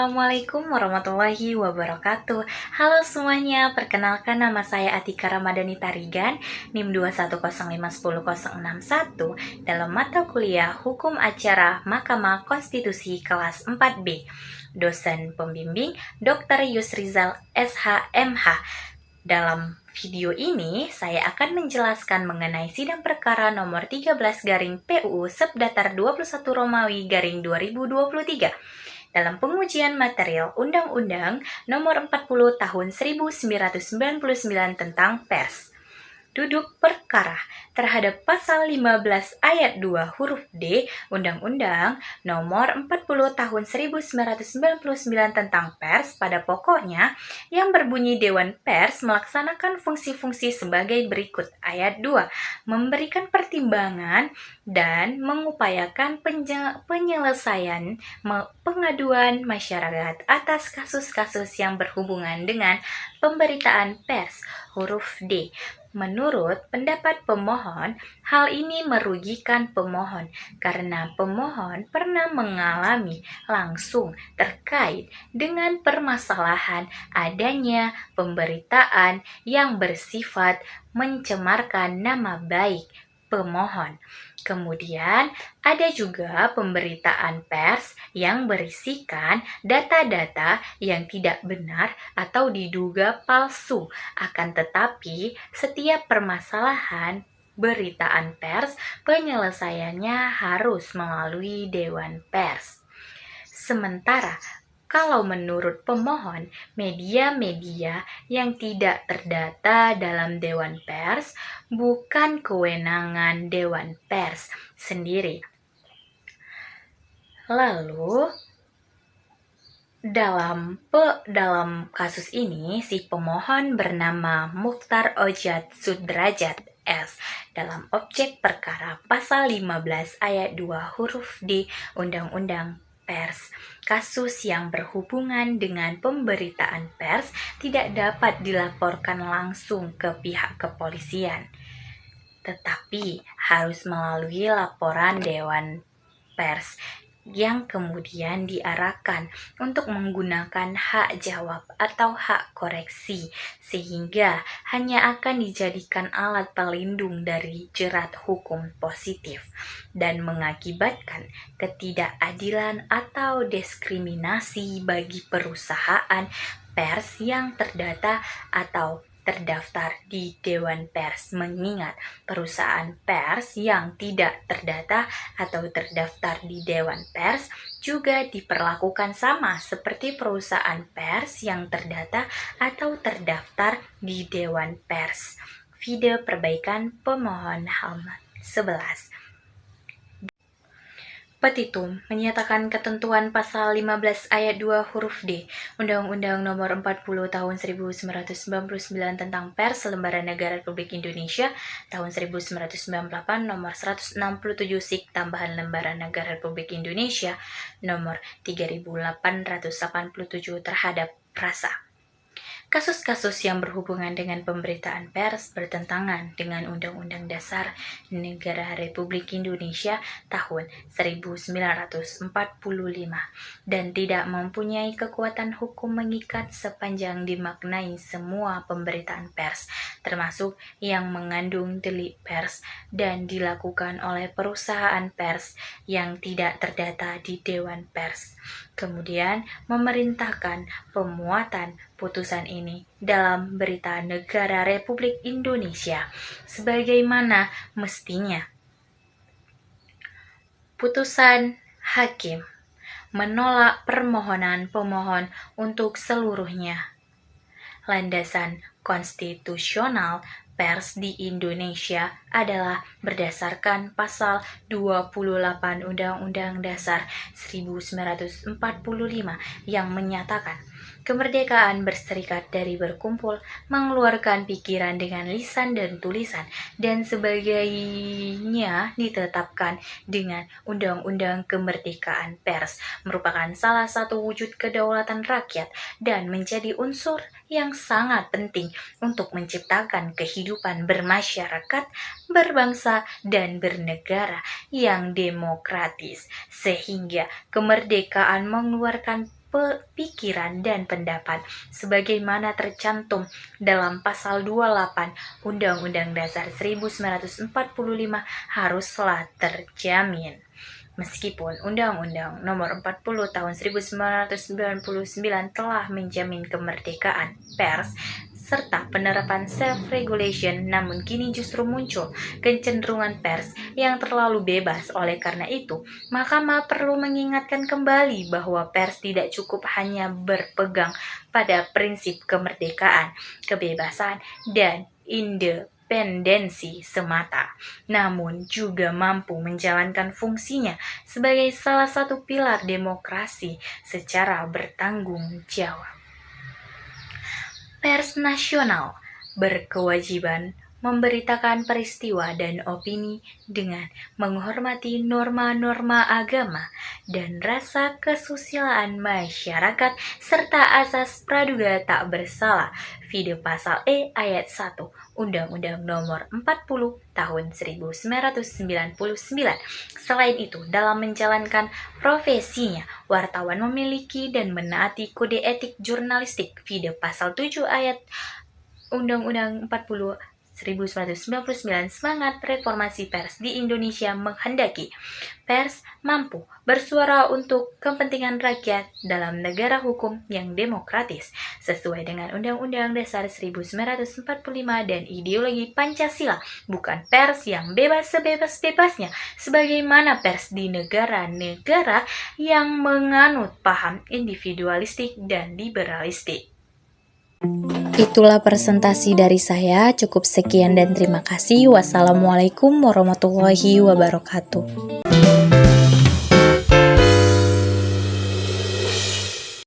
Assalamualaikum warahmatullahi wabarakatuh. Halo semuanya, perkenalkan nama saya Atika Ramadhani Tarigan, NIM 210510061 dalam mata kuliah Hukum Acara Mahkamah Konstitusi kelas 4B. Dosen pembimbing Dr. Yusrizal SHMH. Dalam video ini, saya akan menjelaskan mengenai sidang perkara nomor 13/PUU Sebdatar 21 Romawi /2023 dalam pengujian material Undang-Undang Nomor 40 Tahun 1999 tentang Pers. Duduk perkara terhadap pasal 15 ayat 2 huruf D Undang-Undang Nomor 40 Tahun 1999 tentang Pers pada pokoknya yang berbunyi Dewan Pers melaksanakan fungsi-fungsi sebagai berikut. Ayat 2, memberikan pertimbangan dan mengupayakan penyelesaian pengaduan masyarakat atas kasus-kasus yang berhubungan dengan pemberitaan pers. Huruf D. Menurut pendapat pemohon, hal ini merugikan pemohon karena pemohon pernah mengalami langsung terkait dengan permasalahan adanya pemberitaan yang bersifat mencemarkan nama baik pemohon. Kemudian ada juga pemberitaan pers yang berisikan data-data yang tidak benar atau diduga palsu. Akan tetapi, setiap permasalahan beritaan pers, penyelesaiannya harus melalui Dewan Pers. Sementara kalau menurut pemohon, media-media yang tidak terdata dalam Dewan Pers bukan kewenangan Dewan Pers sendiri. Lalu, dalam kasus ini, si pemohon bernama Mukhtar Ojat Sudrajat S. dalam objek perkara pasal 15 ayat 2 huruf D Undang-Undang Pers. Kasus yang berhubungan dengan pemberitaan pers tidak dapat dilaporkan langsung ke pihak kepolisian, tetapi harus melalui laporan Dewan Pers yang kemudian diarahkan untuk menggunakan hak jawab atau hak koreksi, sehingga hanya akan dijadikan alat pelindung dari jerat hukum positif dan mengakibatkan ketidakadilan atau diskriminasi bagi perusahaan pers yang terdata atau terdaftar di Dewan Pers, mengingat perusahaan pers yang tidak terdata atau terdaftar di Dewan Pers juga diperlakukan sama seperti perusahaan pers yang terdata atau terdaftar di Dewan Pers. Video perbaikan pemohon halaman 11. Petitum menyatakan ketentuan pasal 15 ayat 2 huruf D Undang-Undang Nomor 40 Tahun 1999 tentang Pers Lembaran Negara Republik Indonesia tahun 1998 Nomor 167 Sik Tambahan Lembaran Negara Republik Indonesia Nomor 3887 terhadap Prasa. Kasus-kasus yang berhubungan dengan pemberitaan pers bertentangan dengan Undang-Undang Dasar Negara Republik Indonesia tahun 1945 dan tidak mempunyai kekuatan hukum mengikat sepanjang dimaknai semua pemberitaan pers, termasuk yang mengandung delik pers dan dilakukan oleh perusahaan pers yang tidak terdata di Dewan Pers. Kemudian memerintahkan pemuatan putusan ini dalam Berita Negara Republik Indonesia sebagaimana mestinya. Putusan hakim menolak permohonan pemohon untuk seluruhnya. Landasan konstitusional pers di Indonesia adalah berdasarkan pasal 28 Undang-Undang Dasar 1945 yang menyatakan kemerdekaan berserikat dari berkumpul, mengeluarkan pikiran dengan lisan dan tulisan, dan sebagainya ditetapkan dengan Undang-Undang Kemerdekaan Pers, merupakan salah satu wujud kedaulatan rakyat dan menjadi unsur yang sangat penting untuk menciptakan kehidupan bermasyarakat, berbangsa, dan bernegara yang demokratis, sehingga kemerdekaan mengeluarkan pikiran dan pendapat sebagaimana tercantum dalam pasal 28 Undang-Undang Dasar 1945 haruslah terjamin. Meskipun Undang-Undang Nomor 40 Tahun 1999 telah menjamin kemerdekaan pers serta penerapan self-regulation, namun kini justru muncul kecenderungan pers yang terlalu bebas. Oleh karena itu, Mahkamah perlu mengingatkan kembali bahwa pers tidak cukup hanya berpegang pada prinsip kemerdekaan, kebebasan, dan independensi semata, namun juga mampu menjalankan fungsinya sebagai salah satu pilar demokrasi secara bertanggung jawab. Pers nasional berkewajiban memberitakan peristiwa dan opini dengan menghormati norma-norma agama dan rasa kesusilaan masyarakat serta asas praduga tak bersalah. Video pasal E ayat 1 Undang-Undang Nomor 40 Tahun 1999. Selain itu, dalam menjalankan profesinya, wartawan memiliki dan menaati kode etik jurnalistik. Video pasal 7 ayat Undang-Undang 40 1999. Semangat reformasi pers di Indonesia menghendaki pers mampu bersuara untuk kepentingan rakyat dalam negara hukum yang demokratis sesuai dengan Undang-Undang Dasar 1945 dan ideologi Pancasila, bukan pers yang bebas sebebas-bebasnya sebagaimana pers di negara-negara yang menganut paham individualistik dan liberalistik. Itulah presentasi dari saya. Cukup sekian dan terima kasih. Wassalamualaikum warahmatullahi wabarakatuh.